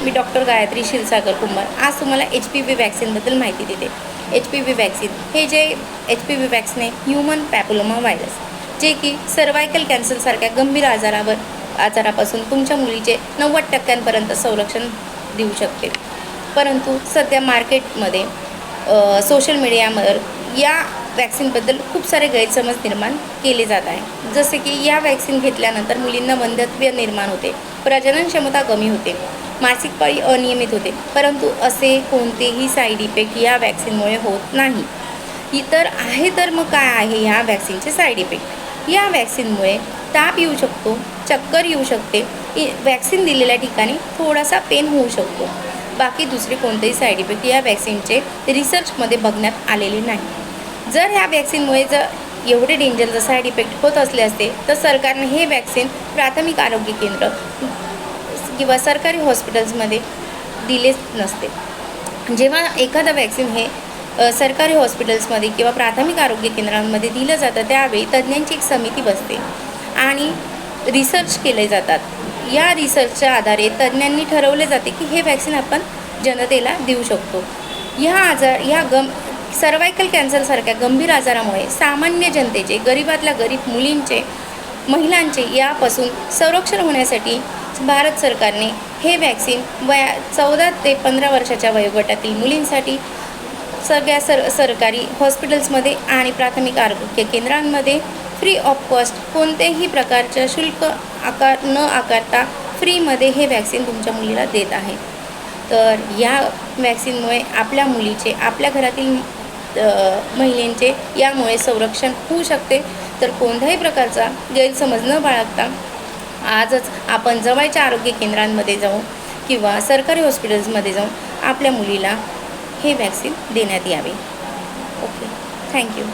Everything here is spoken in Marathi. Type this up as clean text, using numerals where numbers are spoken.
मी डॉक्टर गायत्री क्षीरसागर कुंभार आज तुम्हाला HPV वॅक्सिनबद्दल माहिती देते। HPV वॅक्सिन हे जे HPV वॅक्सिन आहे ह्युमन पॅपिलोमा व्हायरस, जे की सर्वायकल कॅन्सरसारख्या गंभीर आजारापासून तुमच्या मुलीचे 90% संरक्षण देऊ शकते। परंतु सध्या मार्केटमध्ये सोशल मीडियावर या वॅक्सिनबद्दल खूप सारे गैरसमज निर्माण केले जात आहे। जसे की या वॅक्सिन घेतल्यानंतर मुलींना वंध्यत्व निर्माण होते, प्रजनन क्षमता कमी होते, मासिक पाळी अनियमित होते, परंतु असे कोणतेही साईड इफेक्ट या वॅक्सिनमुळे होत नाही। इतर आहे तर मग काय आहे ह्या वॅक्सिनचे साईड इफेक्ट? या वॅक्सिनमुळे ताप येऊ शकतो, चक्कर येऊ शकते, वॅक्सिन दिलेल्या ठिकाणी थोडासा पेन होऊ शकतो। बाकी दुसरे कोणतेही साईड इफेक्ट या वॅक्सिनचे रिसर्चमध्ये बघण्यात आलेले नाही। जर ह्या वॅक्सिनमुळे एवढे डेंजर साईड इफेक्ट होत असले असते तर सरकारने हे वॅक्सिन प्राथमिक आरोग्य केंद्र किंवा सरकारी हॉस्पिटल्समध्ये दिलेच नसते। जेव्हा एखादं वॅक्सिन हे सरकारी हॉस्पिटल्समध्ये किंवा प्राथमिक आरोग्य केंद्रांमध्ये दिलं जातं त्यावेळी तज्ज्ञांची एक समिती बसते आणि रिसर्च केले जातात। या रिसर्चच्या आधारे तज्ज्ञांनी ठरवले जाते की हे वॅक्सिन आपण जनतेला देऊ शकतो। सर्वायकल कॅन्सरसारख्या गंभीर आजारामुळे सामान्य जनतेचे, गरीबातल्या गरीब मुलींचे, महिलांचे यापासून संरक्षण होण्यासाठी भारत सरकारने हे वॅक्सिन 14 ते 15 वर्षाच्या वयोगटातील मुलींसाठी सगळ्या सरकारी हॉस्पिटल्समध्ये आणि प्राथमिक आरोग्य केंद्रांमध्ये फ्री ऑफ कॉस्ट कोणत्याही प्रकारचं शुल्क न आकारता फ्रीमध्ये हे वॅक्सिन तुमच्या मुलीला देत आहे। तर या वॅक्सिनमुळे आपल्या मुलीचे, आपल्या घरातील महिलांचे यामुळे संरक्षण होऊ शकते। तर कोणत्याही प्रकारचा गैरसमज न बाळगता आजच आपण जवळच्या आरोग्य केंद्रांमध्ये जाऊन किंवा सरकारी हॉस्पिटल्समध्ये जाऊन आपल्या मुलीला हे वॅक्सिन देण्यात यावे। Okay, thank you.